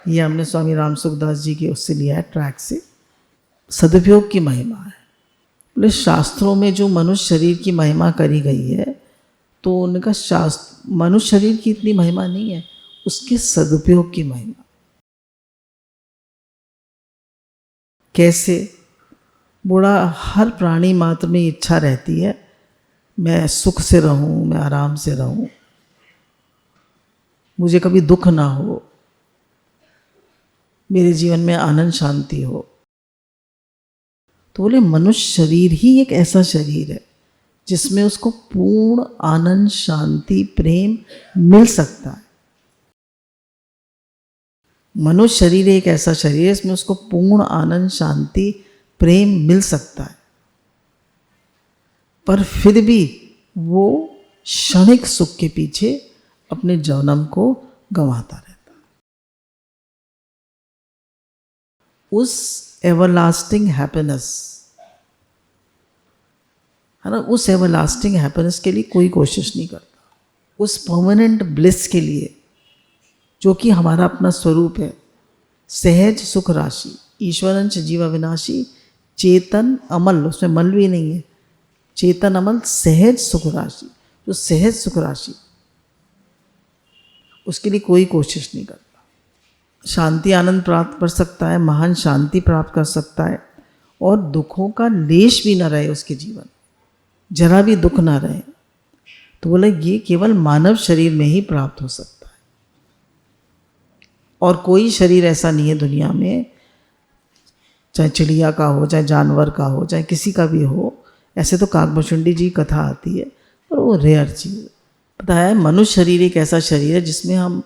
ये हमने स्वामी राम सुखदास जी के उससे लिया है, ट्रैक से। सदुपयोग की महिमा है। बोले शास्त्रों में जो मनुष्य शरीर की महिमा करी गई है, तो उनका शास्त्र मनुष्य शरीर की इतनी महिमा नहीं है, उसके सदुपयोग की महिमा। कैसे? बूढ़ा हर प्राणी मात्र में इच्छा रहती है मैं सुख से रहूं, मैं आराम से रहूं, मुझे कभी दुख ना हो, मेरे जीवन में आनंद शांति हो। तो बोले मनुष्य शरीर ही एक ऐसा शरीर है जिसमें उसको पूर्ण आनंद शांति प्रेम मिल सकता है। मनुष्य शरीर एक ऐसा शरीर है जिसमें उसको पूर्ण आनंद शांति प्रेम मिल सकता है, पर फिर भी वो क्षणिक सुख के पीछे अपने जन्म को गंवाता रहता है। उस एवरलास्टिंग हैप्पीनेस है ना, उस एवरलास्टिंग हैप्पीनेस के लिए कोई कोशिश नहीं करता। उस परमानेंट ब्लिस के लिए जो कि हमारा अपना स्वरूप है, सहज सुख राशि, ईश्वरंच जीव अविनाशी, चेतन अमल, उसमें मल भी नहीं है, चेतन अमल सहज सुख राशि, जो सहज सुख राशि, उसके लिए कोई कोशिश नहीं करता। शांति आनंद प्राप्त कर सकता है, महान शांति प्राप्त कर सकता है, और दुखों का लेश भी न रहे उसके जीवन, जरा भी दुख ना रहे। तो बोले ये केवल मानव शरीर में ही प्राप्त हो सकता है, और कोई शरीर ऐसा नहीं है दुनिया में, चाहे चिड़िया का हो, चाहे जानवर का हो, चाहे किसी का भी हो। ऐसे तो काकभुसुंडी जी कथा आती है, पर वो रेयर चीज़ है। पता है, मनुष्य शरीर एक ऐसा शरीर है जिसमें हम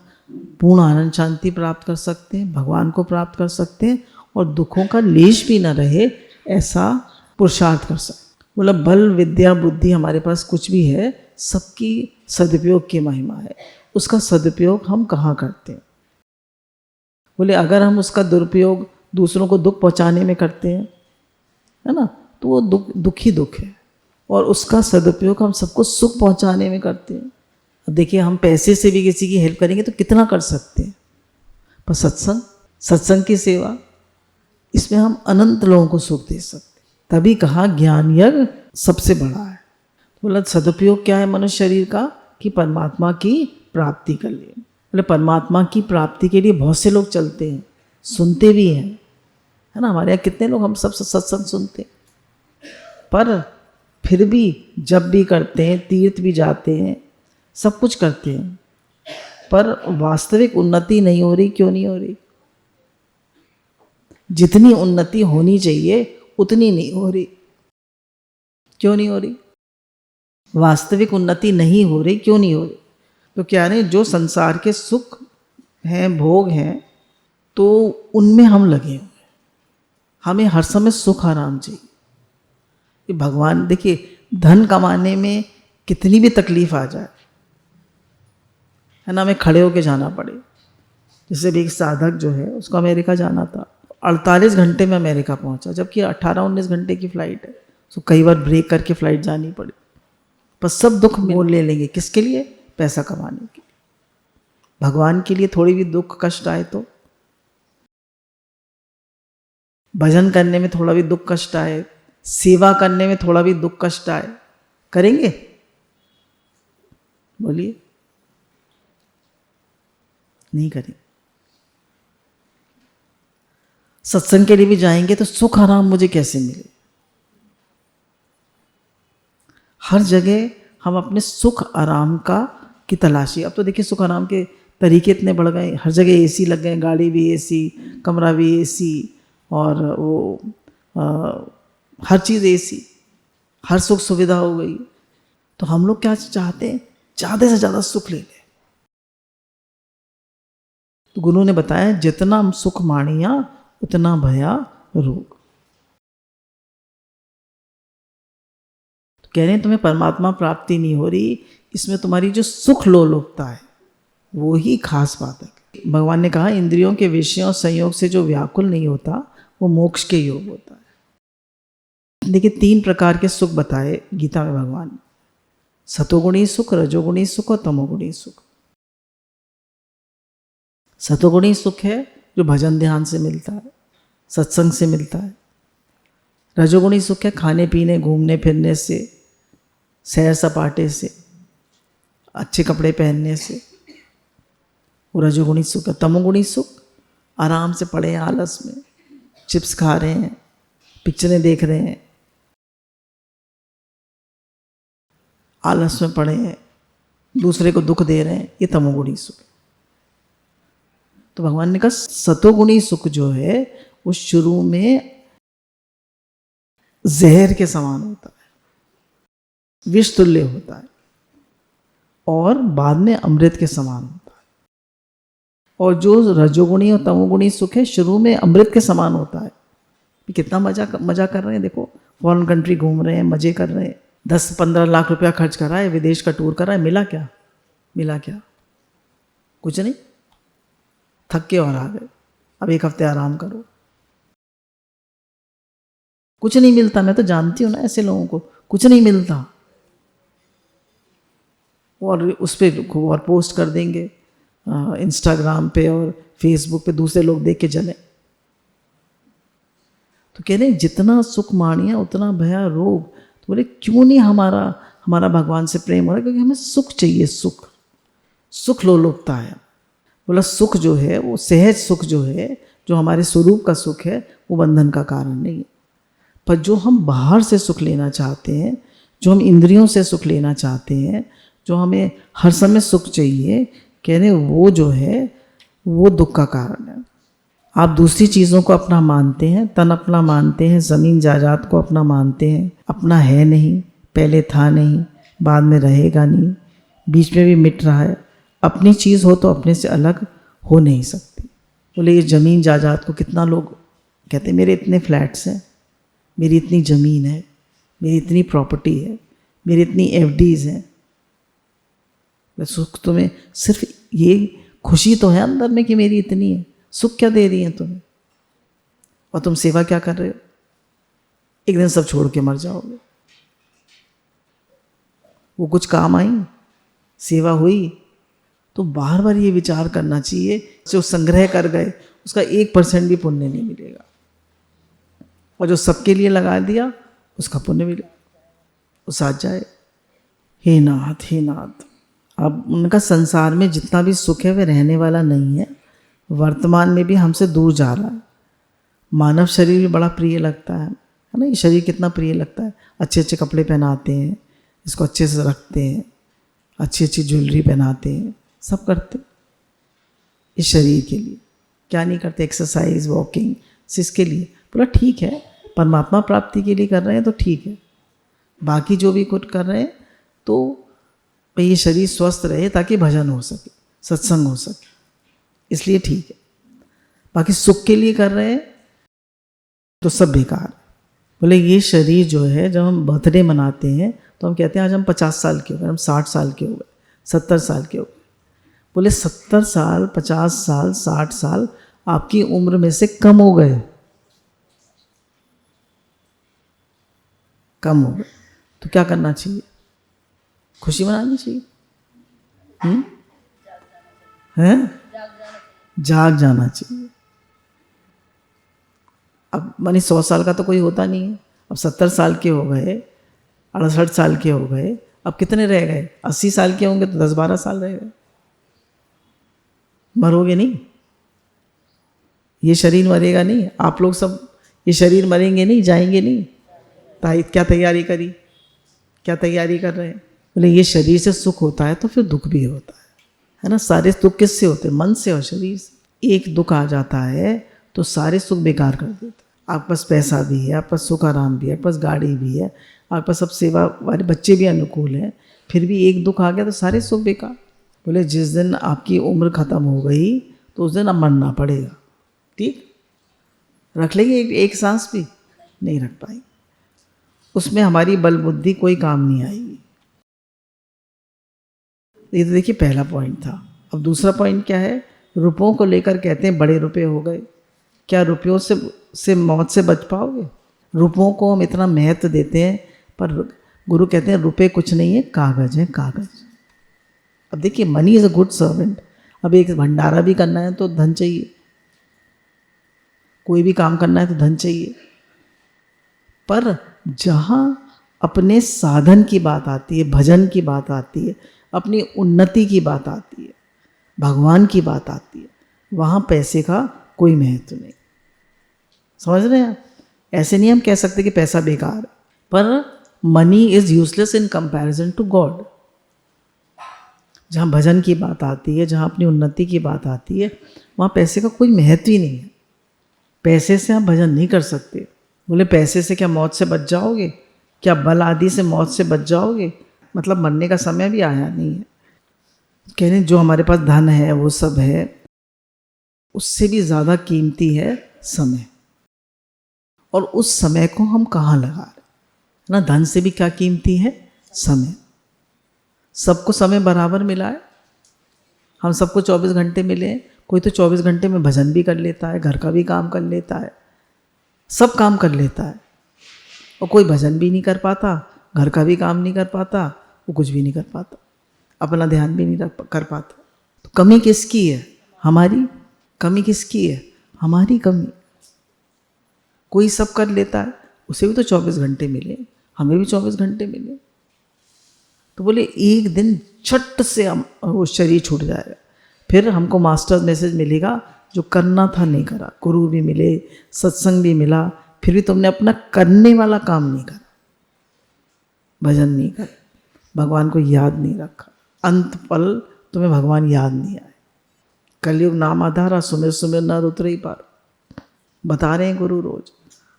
पूर्ण आनंद शांति प्राप्त कर सकते हैं, भगवान को प्राप्त कर सकते हैं, और दुखों का लेश भी न रहे ऐसा पुरुषार्थ कर सकते हैं। बोला बल विद्या बुद्धि हमारे पास कुछ भी है, सबकी सदुपयोग की महिमा है। उसका सदुपयोग हम कहाँ करते हैं? बोले अगर हम उसका दुरुपयोग दूसरों को दुख पहुँचाने में करते हैं, है ना, तो वो दुख ही दुख है, और उसका सदुपयोग हम सबको सुख पहुँचाने में करते हैं। अब देखिए, हम पैसे से भी किसी की हेल्प करेंगे तो कितना कर सकते हैं, पर सत्संग की सेवा, इसमें हम अनंत लोगों को सुख दे सकते हैं। तभी कहा ज्ञान यज्ञ सबसे बड़ा है। बोला सदुपयोग क्या है मनुष्य शरीर का? कि परमात्मा की प्राप्ति कर लिए। बोले परमात्मा की प्राप्ति के लिए बहुत से लोग चलते हैं, सुनते भी हैं, है ना। हमारे यहाँ कितने लोग, हम सब सत्संग सुनते हैं, पर फिर भी जब भी करते हैं, तीर्थ भी जाते हैं, सब कुछ करते हैं, पर वास्तविक उन्नति नहीं हो रही। क्यों नहीं हो रही? जितनी उन्नति होनी चाहिए उतनी नहीं हो रही। क्यों नहीं हो रही? वास्तविक उन्नति नहीं हो रही, क्यों नहीं हो रही? तो क्या है, जो संसार के सुख हैं, भोग हैं, तो उनमें हम लगे हुए, हमें हर समय सुख आराम चाहिए। कि भगवान, देखिए धन कमाने में कितनी भी तकलीफ आ जाए, है ना, हमें खड़े होके जाना पड़े। जैसे भी एक साधक जो है, उसको अमेरिका जाना था, 48 घंटे में अमेरिका पहुंचा, जबकि 18-19 घंटे की फ़्लाइट है। तो कई बार ब्रेक करके फ़्लाइट जानी पड़ी, पर सब दुख मोल ले लेंगे। किसके लिए? पैसा कमाने के लिए। भगवान के लिए थोड़ी भी दुख कष्ट आए तो, भजन करने में थोड़ा भी दुख कष्ट आए, सेवा करने में थोड़ा भी दुख कष्ट आए, करेंगे? बोलिए, नहीं करेंगे। सत्संग के लिए भी जाएंगे तो सुख आराम मुझे कैसे मिले? हर जगह हम अपने सुख आराम की तलाशी। अब तो देखिए सुख आराम के तरीके इतने बढ़ गए, हर जगह एसी लग गए, गाड़ी भी एसी, कमरा भी एसी, और वो हर चीज़ एसी, हर सुख सुविधा हो गई। तो हम लोग क्या चाहते हैं? ज़्यादा से ज़्यादा सुख ले लें। तो गुरु ने बताया जितना सुख माणिया उतना भया रोग। तो कह रहे हैं तुम्हें परमात्मा प्राप्ति नहीं हो रही, इसमें तुम्हारी जो सुख लोलुपता है वो ही खास बात है। भगवान ने कहा इंद्रियों के विषयों संयोग से जो व्याकुल नहीं होता वो मोक्ष के योग होता है। देखिए 3 प्रकार के सुख बताए गीता में भगवान, सतोगुणी सुख, रजोगुणी सुख और तमोगुणी सुख। सतोगुणी सुख है जो भजन ध्यान से मिलता है, सत्संग से मिलता है। रजोगुणी सुख है खाने पीने, घूमने फिरने से, सैर सपाटे से, अच्छे कपड़े पहनने से, वो रजोगुणी सुख है। तमोगुणी सुख आराम से पड़े हैं आलस में, चिप्स खा रहे हैं, पिक्चरें देख रहे हैं, आलस में पड़े हैं, दूसरे को दुख दे रहे हैं, ये तमोगुणी सुख है। तो भगवान ने कहा सतोगुणी सुख जो है वो शुरू में जहर के समान होता है, विष तुल्य होता है, और बाद में अमृत के समान होता है। और जो रजोगुणी और तमोगुणी सुख है शुरू में अमृत के समान होता है। कितना मजा कर रहे हैं, देखो फॉरेन कंट्री घूम रहे हैं, मजे कर रहे हैं, 10-15 लाख रुपया खर्च करा है, विदेश का टूर करा है, मिला क्या? मिला क्या? कुछ नहीं, थक के और आ गए, अब 1 हफ्ते आराम करो। कुछ नहीं मिलता। मैं तो जानती हूँ ना ऐसे लोगों को, कुछ नहीं मिलता, और उस पर और पोस्ट कर देंगे इंस्टाग्राम पे और फेसबुक पे, दूसरे लोग देख के जले। तो कह रहे जितना सुख मानिया उतना भया रोग। तो बोले क्यों नहीं हमारा भगवान से प्रेम हो रहा है? क्योंकि हमें सुख चाहिए, सुख लोलुपता है। बोला सुख जो है वो सहज सुख जो है, जो हमारे स्वरूप का सुख है, वो बंधन का कारण नहीं है। पर जो हम बाहर से सुख लेना चाहते हैं, जो हम इंद्रियों से सुख लेना चाहते हैं, जो हमें हर समय सुख चाहिए, कह रहे वो जो है वो दुख का कारण है। आप दूसरी चीज़ों को अपना मानते हैं, तन अपना मानते हैं, ज़मीन जायदाद को अपना मानते हैं, अपना है नहीं, पहले था नहीं, बाद में रहेगा नहीं, बीच में भी मिट रहा है। अपनी चीज़ हो तो अपने से अलग हो नहीं सकती। बोले ये ज़मीन जायदाद को कितना लोग कहते हैं मेरे इतने फ्लैट्स हैं, मेरी इतनी ज़मीन है, मेरी इतनी प्रॉपर्टी है, मेरी इतनी एफडीज़ हैं। सुख तुम्हें सिर्फ ये खुशी तो है अंदर में कि मेरी इतनी है, सुख क्या दे रही है तुम्हें? और तुम सेवा क्या कर रहे हो? एक दिन सब छोड़ के मर जाओगे। वो कुछ काम आई, सेवा हुई, तो बार बार ये विचार करना चाहिए, जो संग्रह कर गए उसका 1% भी पुण्य नहीं मिलेगा, और जो सबके लिए लगा दिया उसका पुण्य मिलेगा, वो साथ जाए। हे नाथ, हे नाथ। अब उनका संसार में जितना भी सुख है वह रहने वाला नहीं है, वर्तमान में भी हमसे दूर जा रहा है। मानव शरीर भी बड़ा प्रिय लगता है ना? ये शरीर कितना प्रिय लगता है। अच्छे अच्छे कपड़े पहनाते हैं, इसको अच्छे से रखते हैं, अच्छी अच्छी ज्वेलरी पहनाते हैं, सब करते इस शरीर के लिए। क्या नहीं करते? एक्सरसाइज, वॉकिंग, इसके लिए। बोला ठीक है, परमात्मा प्राप्ति के लिए कर रहे हैं तो ठीक है। बाकी जो भी कुछ कर रहे हैं तो ये शरीर स्वस्थ रहे ताकि भजन हो सके, सत्संग हो सके, इसलिए ठीक है। बाकी सुख के लिए कर रहे हैं तो सब बेकार। बोले ये शरीर जो है, जब हम बर्थडे मनाते हैं तो हम कहते हैं आज हम 50 साल के हो गए, हम 60 साल के हो गए, 70 साल के हो गए। बोले 70 साल, 50 साल, 60 साल आपकी उम्र में से कम हो गए, कम हो गए। तो क्या करना चाहिए? खुशी मनानी चाहिए। हैं? जाग जाना चाहिए। अब मानी 100 साल का तो कोई होता नहीं है, अब 70 साल के हो गए, 68 साल के हो गए, अब कितने रह गए? 80 साल के होंगे तो 10-12 साल रह गए। मरोगे नहीं, ये शरीर मरेगा नहीं, आप लोग सब ये शरीर मरेंगे नहीं, जाएंगे नहीं। क्या तैयारी करी, क्या तैयारी कर रहे हैं? बोले ये शरीर से सुख होता है तो फिर दुख भी होता है ना? सारे दुख किससे होते हैं? मन से और शरीर से। एक दुख आ जाता है तो सारे सुख बेकार कर देते हैं। आपके पास पैसा भी है, आपके पास सुख आराम भी है, आपके पास गाड़ी भी है, आपके पास सब सेवा वाले बच्चे भी अनुकूल हैं, फिर भी एक दुख आ गया तो सारे सुख बेकार। बोले जिस दिन आपकी उम्र ख़त्म हो गई तो उस दिन अब मरना पड़ेगा। ठीक, रख लेंगे एक सांस भी नहीं रख पाएंगे, उसमें हमारी बल बुद्धि कोई काम नहीं आएगी। ये तो देखिए पहला पॉइंट था। अब दूसरा पॉइंट क्या है? रुपयों को लेकर कहते हैं बड़े रुपए हो गए, क्या रुपयों से मौत से बच पाओगे? रुपयों को हम इतना महत्व देते हैं, पर गुरु कहते हैं रुपए कुछ नहीं है, कागज है, कागज। अब देखिए money is a good servant. अब एक भंडारा भी करना है तो धन चाहिए, कोई भी काम करना है तो धन चाहिए। पर जहाँ अपने साधन की बात आती है, भजन की बात आती है, अपनी उन्नति की बात आती है, भगवान की बात आती है, वहाँ पैसे का कोई महत्व नहीं। समझ रहे हैं? ऐसे नहीं हम कह सकते कि पैसा बेकार है, पर money is useless in comparison to God. जहाँ भजन की बात आती है, जहाँ अपनी उन्नति की बात आती है, वहाँ पैसे का कोई महत्व ही नहीं है। पैसे से आप भजन नहीं कर सकते। बोले पैसे से क्या मौत से बच जाओगे? क्या बल आदि से मौत से बच जाओगे? मतलब मरने का समय भी आया नहीं है। कह रहे जो हमारे पास धन है वो सब है, उससे भी ज़्यादा कीमती है समय। और उस समय को हम कहाँ लगा रहे ना? धन से भी क्या कीमती है? समय। सबको समय बराबर मिला है। हम सबको 24 घंटे मिले हैं। कोई तो 24 घंटे में भजन भी कर लेता है, घर का भी काम कर लेता है, सब काम कर लेता है। और कोई भजन भी नहीं कर पाता, घर का भी काम नहीं कर पाता, वो कुछ भी नहीं कर पाता, अपना ध्यान भी नहीं कर पाता। तो कमी किसकी है? हमारी। कमी किसकी है? हमारी कमी। कोई सब कर लेता है, उसे भी तो 24 घंटे मिले, हमें भी 24 घंटे मिले। तो बोले एक दिन छट से हम वो शरीर छूट जाएगा, फिर हमको मास्टर मैसेज मिलेगा जो करना था नहीं करा। गुरु भी मिले, सत्संग भी मिला, फिर भी तुमने अपना करने वाला काम नहीं करा, भजन नहीं करा, भगवान को याद नहीं रखा। अंत पल तुम्हें भगवान याद नहीं आए। कलयुग नाम आधारा, सुमिर सुमिर नर उतरे ही पार, बता रहे हैं गुरु रोज।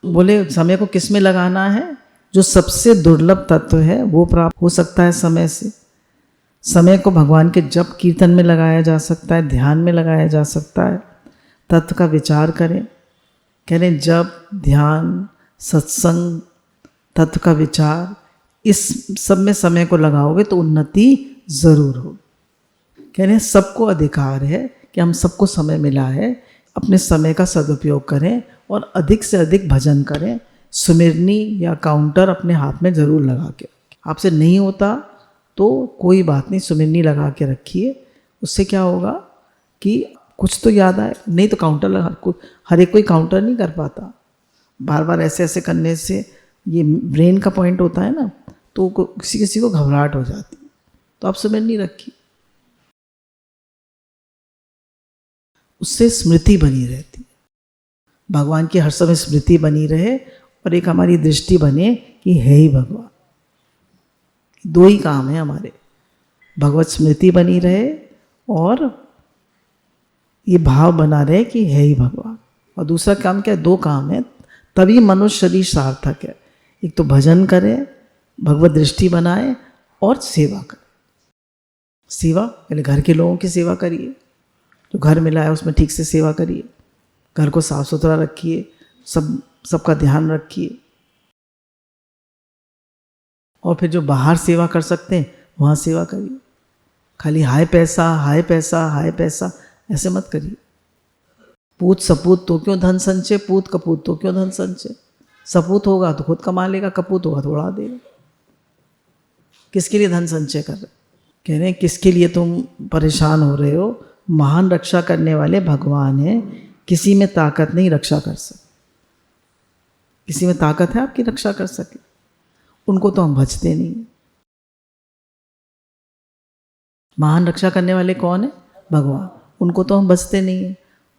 बोले समय को किस में लगाना है? जो सबसे दुर्लभ तत्व है वो प्राप्त हो सकता है समय से। समय को भगवान के जप कीर्तन में लगाया जा सकता है, ध्यान में लगाया जा सकता है। तत्व का विचार करें। कह रहे जप, ध्यान, सत्संग, तत्व का विचार, इस सब में समय को लगाओगे तो उन्नति ज़रूर होगी। कह रहे सबको अधिकार है कि हम सबको समय मिला है, अपने समय का सदुपयोग करें और अधिक से अधिक भजन करें। सुमिरनी या काउंटर अपने हाथ में ज़रूर लगा के। आपसे नहीं होता तो कोई बात नहीं, सुमिरनी लगा के रखिए। उससे क्या होगा कि कुछ तो याद आए। नहीं तो काउंटर लगा, हर एक कोई काउंटर नहीं कर पाता। बार बार ऐसे ऐसे करने से ये ब्रेन का पॉइंट होता है ना, तो किसी किसी को घबराहट हो जाती है। तो आप सुमिरनी रखिए, उससे स्मृति बनी रहती है। भगवान की हर समय स्मृति बनी रहे और एक हमारी दृष्टि बने कि है ही भगवान। दो ही काम है हमारे, भगवत स्मृति बनी रहे और ये भाव बना रहे कि है ही भगवान। और दूसरा काम क्या है? दो काम है, तभी मनुष्य शरीर सार्थक है। एक तो भजन करें, भगवत दृष्टि बनाए और सेवा करें। सेवा पहले घर के लोगों की सेवा करिए, जो घर मिला है उसमें ठीक से सेवा करिए, घर को साफ सुथरा रखिए, सबका ध्यान रखिए। और फिर जो बाहर सेवा कर सकते हैं वहाँ सेवा करिए। खाली हाय पैसा हाय पैसा हाय पैसा ऐसे मत करिए। पूत सपूत तो क्यों धन संचय, पूत कपूत तो क्यों धन संचय। सपूत होगा तो खुद कमा लेगा, कपूत होगा तो उड़ा देगा। किसके लिए धन संचय कर रहे? कह रहे हैं किसके लिए तुम परेशान हो रहे हो? महान रक्षा करने वाले भगवान हैं, किसी में ताकत नहीं रक्षा कर सकते। किसी में ताकत है आपकी रक्षा कर सके? उनको तो हम भजते नहीं। महान रक्षा करने वाले कौन है? भगवान। उनको तो हम भजते नहीं हैं।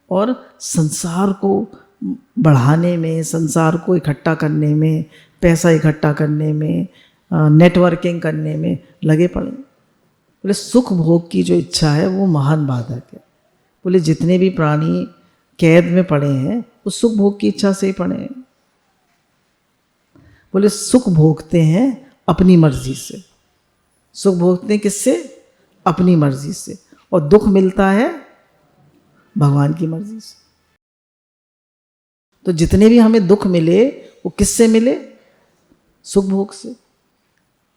और संसार को बढ़ाने में, संसार को इकट्ठा करने में, पैसा इकट्ठा करने में, नेटवर्किंग करने में लगे पड़े। बोले सुख भोग की जो इच्छा है वो महान बाधक है। बोले जितने भी प्राणी कैद में पड़े हैं वो सुख भोग की इच्छा से ही पड़े हैं। बोले सुख भोगते हैं अपनी मर्जी से। सुख भोगते हैं किससे? अपनी मर्जी से। और दुख मिलता है भगवान की मर्जी से। तो जितने भी हमें दुख मिले वो किससे मिले? सुख भोग से।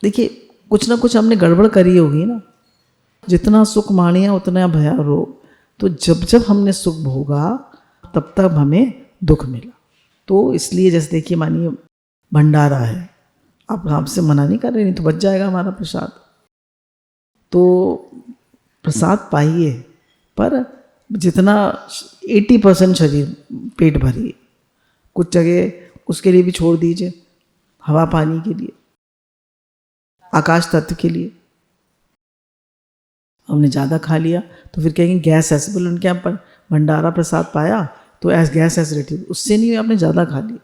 देखिए कुछ ना कुछ हमने गड़बड़ करी होगी ना। जितना सुख मानिया उतना भया रोग। तो जब जब हमने सुख भोगा तब तब हमें दुख मिला। तो इसलिए जैसे देखिए मानिए भंडारा है, आप आपसे मना नहीं कर रहे, नहीं तो बच जाएगा हमारा प्रसाद। तो प्रसाद पाइए, पर जितना 80% शरीर पेट भरिए, कुछ जगह उसके लिए भी छोड़ दीजिए, हवा पानी के लिए, आकाश तत्व के लिए। हमने ज़्यादा खा लिया तो फिर कहेंगे गैस ऐसे, बोले उनके यहाँ पर भंडारा प्रसाद पाया तो गैस एसिडिटी, उससे नहीं, आपने ज़्यादा खा लिया।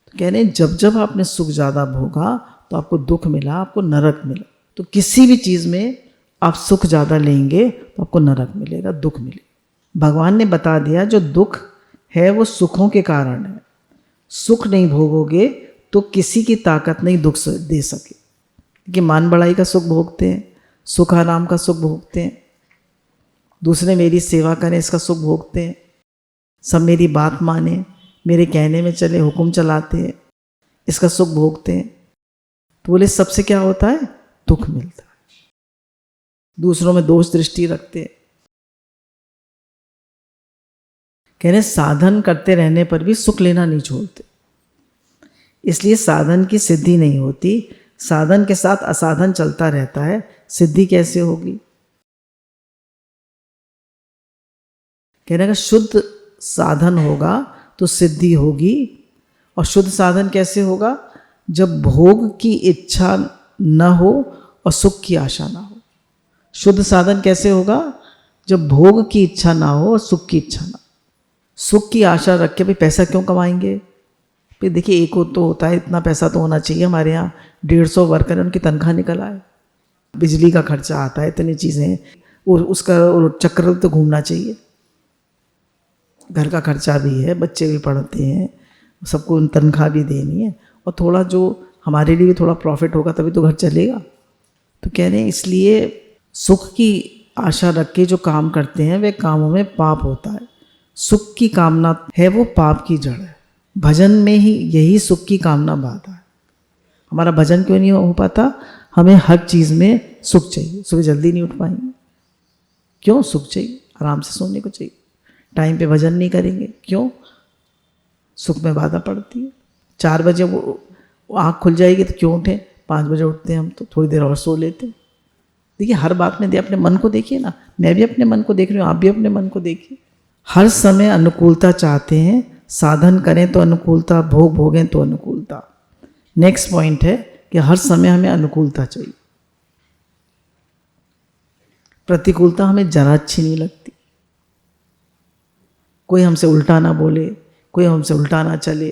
तो कह रहे हैं जब जब आपने सुख ज़्यादा भोगा तो आपको दुख मिला, आपको नरक मिला। तो किसी भी चीज़ में आप सुख ज़्यादा लेंगे तो आपको नरक मिलेगा, दुख मिलेगा। भगवान ने बता दिया जो दुख है वो सुखों के कारण है। सुख नहीं भोगोगे तो किसी की ताकत नहीं दुख दे सके। कि मान बढ़ाई का सुख भोगते हैं, सुख आराम का सुख भोगते हैं, दूसरे मेरी सेवा करें इसका सुख भोगते हैं, सब मेरी बात माने, मेरे कहने में चले, हुक्म चलाते हैं, इसका सुख भोगते हैं। तो बोले सबसे क्या होता है? दुख मिलता है। दूसरों में दोष दृष्टि रखते हैं। कह रहे साधन करते रहने पर भी सुख लेना नहीं छोड़ते, इसलिए साधन की सिद्धि नहीं होती। साधन के साथ असाधन चलता रहता है, सिद्धि कैसे होगी? कह रहे अगर शुद्ध साधन होगा तो सिद्धि होगी। और शुद्ध साधन कैसे होगा? जब भोग की इच्छा न हो और सुख की आशा ना हो। शुद्ध साधन कैसे होगा? जब भोग की इच्छा ना हो और सुख की इच्छा ना हो। सुख की आशा रख के भाई पैसा क्यों कमाएंगे? फिर देखिए एक तो होता है इतना पैसा तो होना चाहिए, हमारे यहाँ 150 वर्कर है, उनकी तनख्वाह निकल आए, बिजली का खर्चा आता है, इतनी चीज़ें, और उसका चक्र तो घूमना चाहिए, घर का खर्चा भी है, बच्चे भी पढ़ते हैं, सबको तनख्वाह भी देनी है, और थोड़ा जो हमारे लिए भी थोड़ा प्रॉफिट होगा तभी तो घर चलेगा। तो कह रहे हैं इसलिए सुख की आशा रख के जो काम करते हैं वे कामों में पाप होता है। सुख की कामना है वो पाप की जड़ है। भजन में ही यही सुख की कामना बात है। हमारा भजन क्यों नहीं हो पाता? हमें हर चीज़ में सुख चाहिए। सुबह जल्दी नहीं उठ पाएंगे, क्यों? सुख चाहिए, आराम से सोने को चाहिए। टाइम पे भजन नहीं करेंगे, क्यों? सुख में बाधा पड़ती है। 4 बजे वो आँख खुल जाएगी तो क्यों उठें? 5 बजे उठते हैं हम, तो थोड़ी देर और सो लेते हैं। देखिए हर बात में अपने मन को देखिए ना, मैं भी अपने मन को देख रही हूँ, आप भी अपने मन को देखिए। हर समय अनुकूलता चाहते हैं, साधन करें तो अनुकूलता, भोग भोगें तो अनुकूलता। नेक्स्ट पॉइंट है कि हर समय हमें अनुकूलता चाहिए। प्रतिकूलता हमें जरा अच्छी नहीं लगती। कोई हमसे उल्टा ना बोले, कोई हमसे उल्टा ना चले,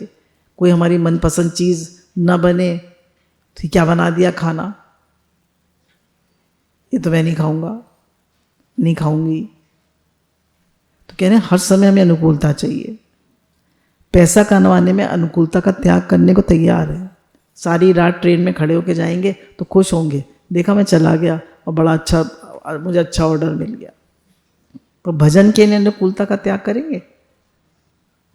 कोई हमारी मनपसंद चीज़ ना बने, तो क्या बना दिया खाना, ये तो मैं नहीं खाऊंगा, नहीं खाऊंगी। तो कह रहे हैं हर समय हमें अनुकूलता चाहिए। पैसा कमाने में अनुकूलता का त्याग करने को तैयार है। सारी रात ट्रेन में खड़े होके जाएंगे तो खुश होंगे, देखा मैं चला गया और बड़ा अच्छा, मुझे अच्छा ऑर्डर मिल गया। तो भजन के लिए अनुकूलता का त्याग करेंगे?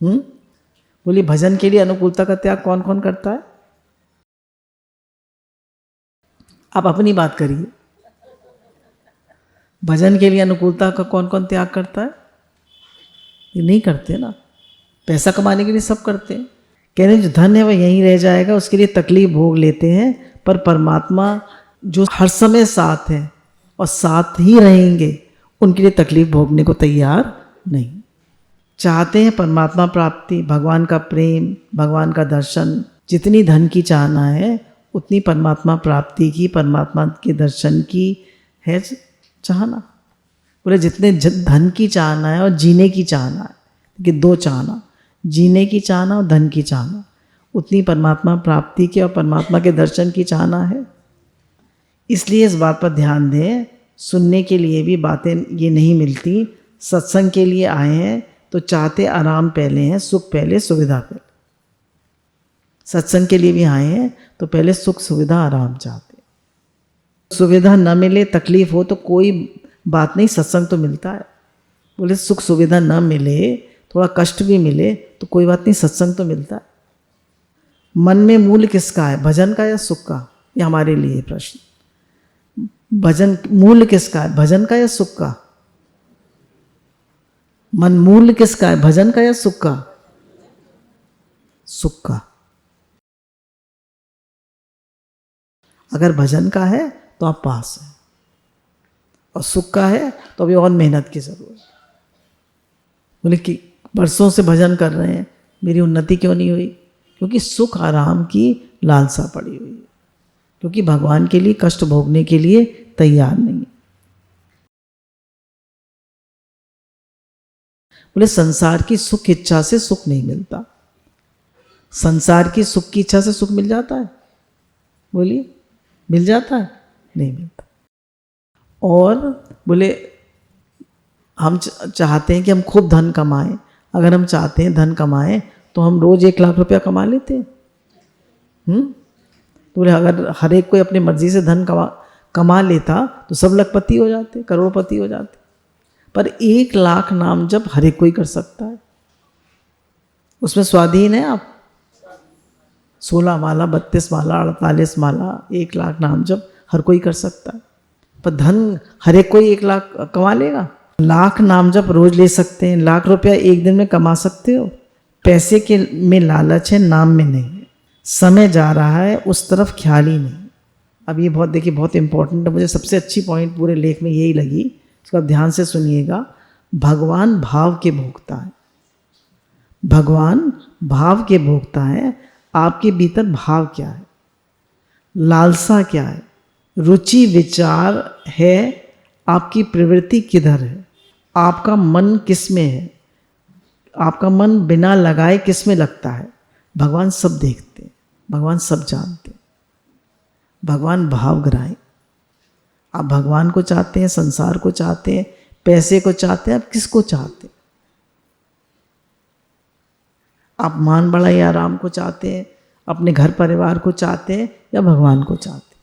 बोलिए भजन के लिए अनुकूलता का त्याग कौन कौन करता है? आप अपनी बात करिए। भजन के लिए अनुकूलता का कौन कौन त्याग करता है? ये नहीं करते ना। पैसा कमाने के लिए सब करते हैं। कह रहे हैं जो धन है वह यहीं रह जाएगा, उसके लिए तकलीफ भोग लेते हैं, पर परमात्मा जो हर समय साथ है और साथ ही रहेंगे, उनके लिए तकलीफ भोगने को तैयार नहीं। चाहते हैं परमात्मा प्राप्ति, भगवान का प्रेम, भगवान का दर्शन। जितनी धन की चाहना है उतनी परमात्मा प्राप्ति की, परमात्मा के दर्शन की है चाहना। बोले जितने धन की चाहना है और जीने की चाहना है, कि 2 चाहना, जीने की चाहना और धन की चाहना, उतनी परमात्मा प्राप्ति की और परमात्मा के दर्शन की चाहना है। इसलिए इस बात पर ध्यान दें, सुनने के लिए भी बातें ये नहीं मिलती। सत्संग के लिए आए हैं तो चाहते आराम पहले हैं, सुख पहले, सुविधा पहले। सत्संग के लिए भी आए हैं तो पहले सुख सुविधा आराम चाहते। सुविधा न मिले, तकलीफ हो तो कोई बात नहीं, सत्संग तो मिलता है। बोले सुख सुविधा न मिले, थोड़ा कष्ट भी मिले तो कोई बात नहीं, सत्संग तो मिलता है। मन में मूल किसका है, भजन का या सुख का? ये हमारे लिए प्रश्न। भजन मूल किसका है, भजन का या सुख का? मन मूल किसका है, भजन का या सुख का? सुख का। अगर भजन का है तो आप पास हैं, और सुख का है तो अभी और मेहनत की जरूरत है। बोले कि बरसों से भजन कर रहे हैं, मेरी उन्नति क्यों नहीं हुई? क्योंकि सुख आराम की लालसा पड़ी हुई है, क्योंकि भगवान के लिए कष्ट भोगने के लिए तैयार नहीं है। बोले संसार की सुख इच्छा से सुख नहीं मिलता। संसार की सुख की इच्छा से सुख मिल जाता है? बोलिए, मिल जाता है? नहीं मिलता। और बोले हम चाहते हैं कि हम खूब धन कमाएं। अगर हम चाहते हैं धन कमाएं तो हम रोज 1 लाख रुपया कमा लेते हैं। तो बोले अगर हर एक कोई अपनी मर्जी से धन कमा लेता तो सब लखपति हो जाते, करोड़पति हो जाते। पर 1 लाख नाम जप हर एक कोई कर सकता है। उसमें स्वाधीन है आप। 16 माला, 32 माला, 48 माला, 1 लाख नाम जप हर कोई कर सकता है। पर धन हर एक कोई 1 लाख कमा लेगा? लाख नाम जप रोज ले सकते हैं, लाख रुपया एक दिन में कमा सकते हो। पैसे के में लालच है, नाम में नहीं है। समय जा रहा है, उस तरफ ख्याल ही नहीं। अब ये बहुत देखिए, बहुत इंपॉर्टेंट है। मुझे सबसे अच्छी पॉइंट पूरे लेख में यही लगी, इसको आप ध्यान से सुनिएगा। भगवान भाव के भोक्ता है। भगवान भाव के भोक्ता है। आपके भीतर भाव क्या है, लालसा क्या है, रुचि विचार है, आपकी प्रवृत्ति किधर है, आपका मन किस में है, आपका मन बिना लगाए किस में लगता है। भगवान सब देखते हैं, भगवान सब जानते हैं। भगवान भावग्राही। आप भगवान को चाहते हैं, संसार को चाहते हैं, पैसे को चाहते हैं, आप किसको चाहते हैं? आप मान बढ़ाई आराम को चाहते हैं, अपने घर परिवार को चाहते हैं, या भगवान को चाहते हैं?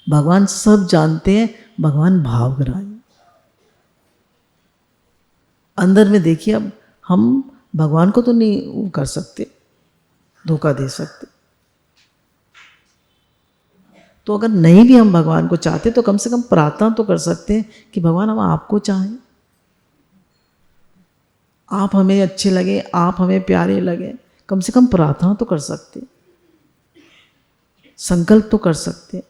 भगवान सब जानते हैं, भगवान भावग्राही। अंदर में देखिए, अब हम भगवान को तो नहीं कर सकते, धोखा दे सकते। तो अगर नहीं भी हम भगवान को चाहते तो कम से कम प्रार्थना तो कर सकते हैं कि भगवान हम आपको चाहें, आप हमें अच्छे लगे, आप हमें प्यारे लगे। कम से कम प्रार्थना तो कर सकते, संकल्प तो कर सकते।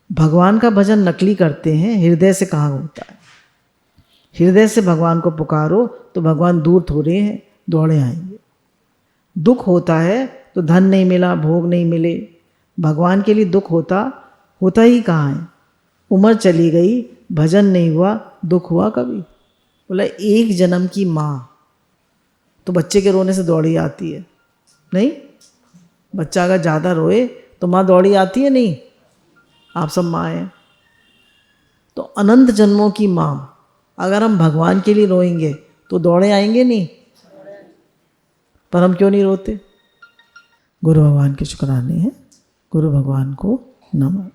भगवान का भजन नकली करते हैं, हृदय से कहाँ होता है? हृदय से भगवान को पुकारो तो भगवान दूर थोड़े हैं, दौड़े आएंगे। दुख होता है तो धन नहीं मिला, भोग नहीं मिले, भगवान के लिए दुख होता ही कहाँ है? उम्र चली गई, भजन नहीं हुआ, दुख हुआ कभी? बोला 1 जन्म की माँ तो बच्चे के रोने से दौड़ी आती है, नहीं? बच्चा अगर ज़्यादा रोए तो माँ दौड़ी आती है, नहीं? आप सब माँ हैं। तो अनंत जन्मों की माँ अगर हम भगवान के लिए रोएंगे तो दौड़े आएंगे, नहीं? पर हम क्यों नहीं रोते? गुरु भगवान के शुक्राने हैं। गुरु भगवान को नमः।